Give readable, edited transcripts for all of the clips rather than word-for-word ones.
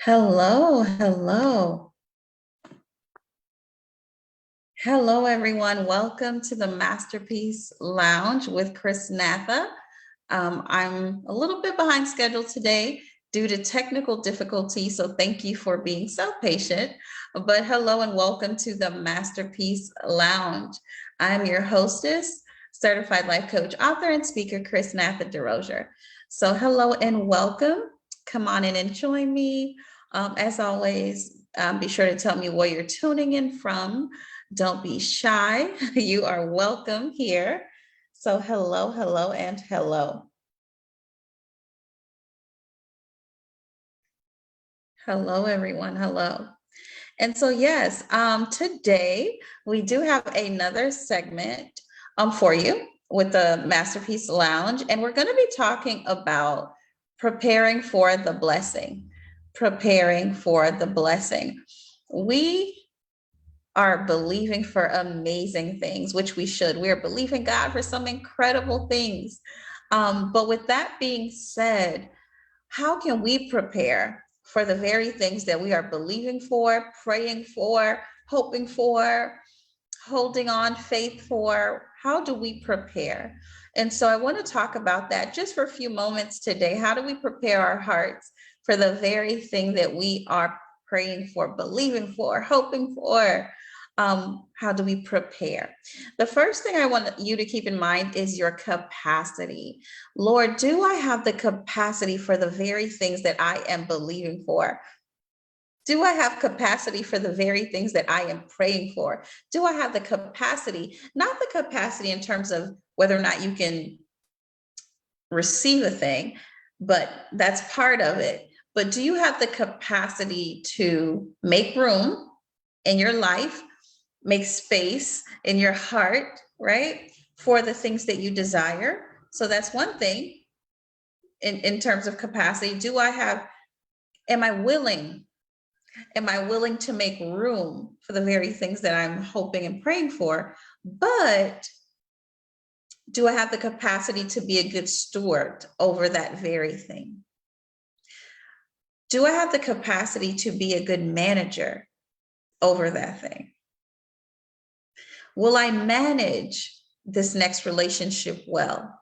Hello, hello. Hello, everyone. Welcome to the Masterpiece Lounge with Chrisnatha. I'm a little bit behind schedule today due to technical difficulty, so thank you for being so patient. But hello and welcome to the Masterpiece Lounge. I'm your hostess, certified life coach, author, and speaker, Chrisnatha Derosier. So hello and welcome. Come on in and join me. As always, be sure to tell me where you're tuning in from. Don't be shy. You are welcome here. So hello, hello, and hello. Hello, everyone. Hello. And so, yes, today we do have another segment for you with the Masterpiece Lounge, and we're going to be talking about preparing for the blessing. Preparing for the blessing. We are believing for amazing things, which we should. We are believing God for some incredible things. But with that being said, how can we prepare for the very things that we are believing for, praying for, hoping for, holding on faith for? How do we prepare? And so I want to talk about that just for a few moments today. How do we prepare our hearts for the very thing that we are praying for, believing for, hoping for? How do we prepare? The first thing I want you to keep in mind is your capacity. Lord, do I have the capacity for the very things that I am believing for? Do I have capacity for the very things that I am praying for? Do I have the capacity, not the capacity in terms of whether or not you can receive a thing, but that's part of it. But do you have the capacity to make room in your life, make space in your heart, right, for the things that you desire? So that's one thing in terms of capacity. Am I willing? Am I willing to make room for the very things that I'm hoping and praying for? But do I have the capacity to be a good steward over that very thing? Do I have the capacity to be a good manager over that thing? Will I manage this next relationship well?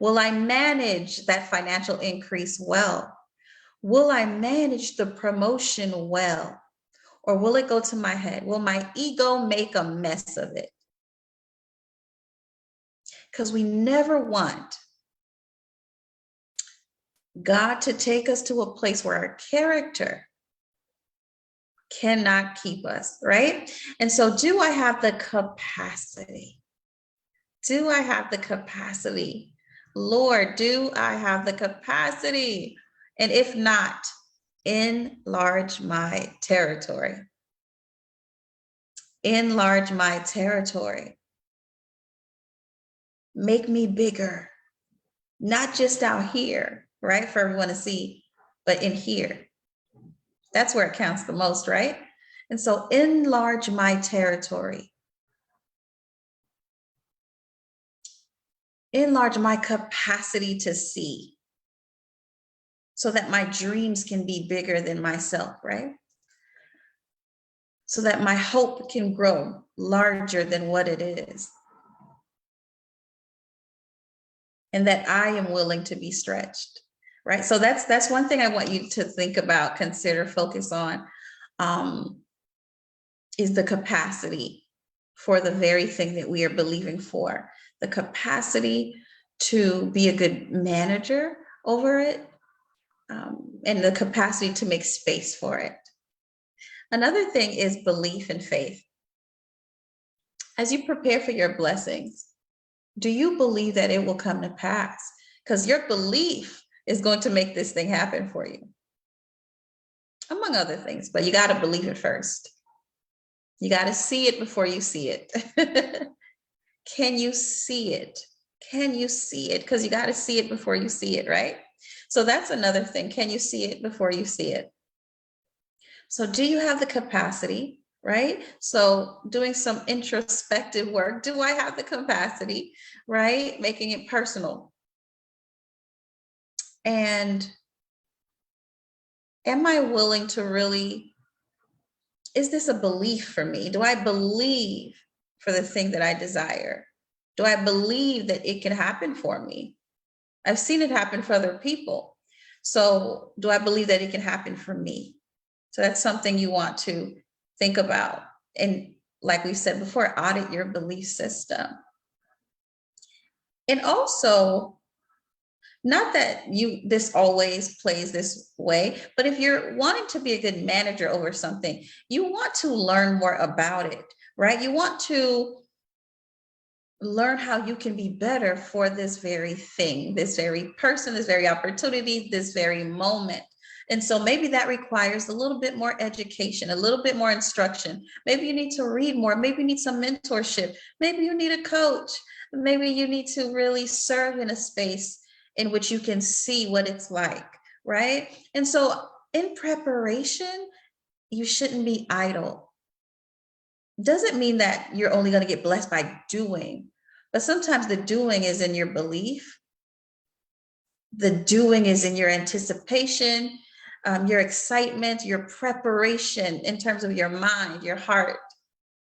Will I manage that financial increase well? Will I manage the promotion well? Or will it go to my head? Will my ego make a mess of it? Because we never want God to take us to a place where our character cannot keep us, right? And so, do I have the capacity? Do I have the capacity? Lord, do I have the capacity? And if not, enlarge my territory. Enlarge my territory. Make me bigger, not just out here, right? For everyone to see, but in here. That's where it counts the most, right? And so enlarge my territory. Enlarge my capacity to see so that my dreams can be bigger than myself, right? So that my hope can grow larger than what it is. And that I am willing to be stretched, right? So that's one thing I want you to think about, consider, focus on, is the capacity for the very thing that we are believing for. The capacity to be a good manager over it, and the capacity to make space for it. Another thing is belief and faith. As you prepare for your blessings, do you believe that it will come to pass? Because your belief is going to make this thing happen for you, among other things, but you got to believe it first. You got to see it before you see it. Can you see it? Can you see it? Because you got to see it before you see it, right? So that's another thing. Can you see it before you see it? So do you have the capacity, right? So doing some introspective work. Do I have the capacity, right? Making it personal. And am I willing to really, is this a belief for me? Do I believe for the thing that I desire? Do I believe that it can happen for me? I've seen it happen for other people. So do I believe that it can happen for me? So that's something you want to think about. And like we said before, audit your belief system. And also, not that this always plays this way, but if you're wanting to be a good manager over something, you want to learn more about it, right? You want to learn how you can be better for this very thing, this very person, this very opportunity, this very moment. And so maybe that requires a little bit more education, a little bit more instruction. Maybe you need to read more. Maybe you need some mentorship. Maybe you need a coach. Maybe you need to really serve in a space in which you can see what it's like, right? And so in preparation, you shouldn't be idle. Doesn't mean that you're only going to get blessed by doing, but sometimes the doing is in your belief. The doing is in your anticipation, your excitement, your preparation in terms of your mind, your heart,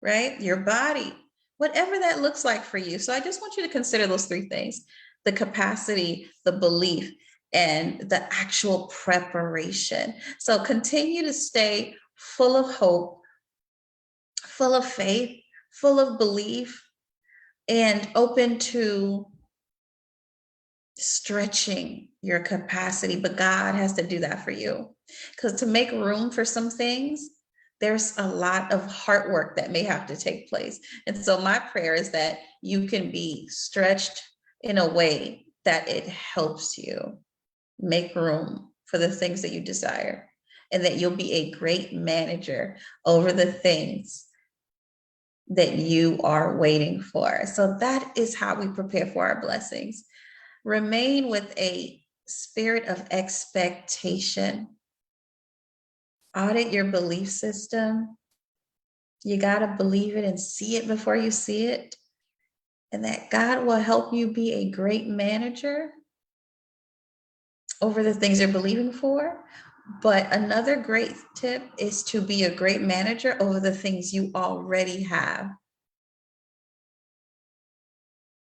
right? Your body, whatever that looks like for you. So I just want you to consider those three things: the capacity, the belief, and the actual preparation. So continue to stay full of hope, full of faith, full of belief, and open to stretching your capacity. But God has to do that for you, because to make room for some things, there's a lot of heart work that may have to take place. And so my prayer is that you can be stretched in a way that it helps you make room for the things that you desire, and that you'll be a great manager over the things that you are waiting for. So that is how we prepare for our blessings. Remain with a spirit of expectation. Audit your belief system. You got to believe it and see it before you see it. And that God will help you be a great manager over the things you're believing for. But another great tip is to be a great manager over the things you already have.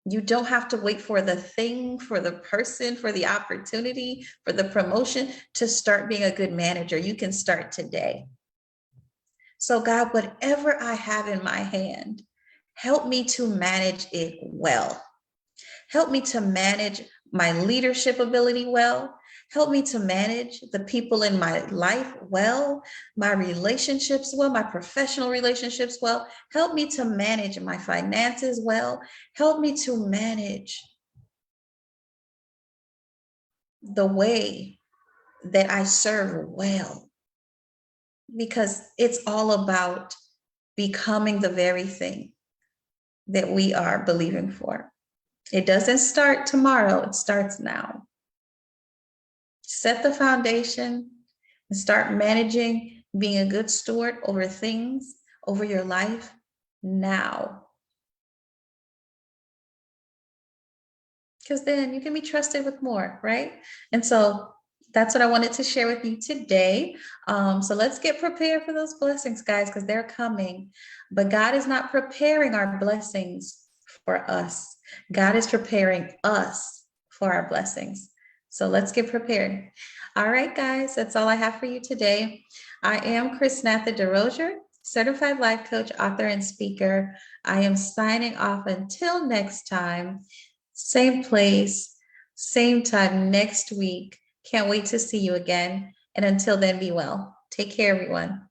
You don't have to wait for the thing, for the person, for the opportunity, for the promotion to start being a good manager. You can start today. So God, whatever I have in my hand, help me to manage it well. Help me to manage my leadership ability well. Help me to manage the people in my life well, my relationships well, my professional relationships well. Help me to manage my finances well. Help me to manage the way that I serve well, because it's all about becoming the very thing that we are believing for. It doesn't start tomorrow, it starts now. Set the foundation and start managing, being a good steward over things, over your life now. Because then you can be trusted with more, right? And so that's what I wanted to share with you today. So let's get prepared for those blessings, guys, because they're coming. But God is not preparing our blessings for us. God is preparing us for our blessings. So let's get prepared. All right, guys, that's all I have for you today. I am Chrisnatha Derosier, certified life coach, author, and speaker. I am signing off until next time. Same place, same time next week. Can't wait to see you again. And until then, be well. Take care, everyone.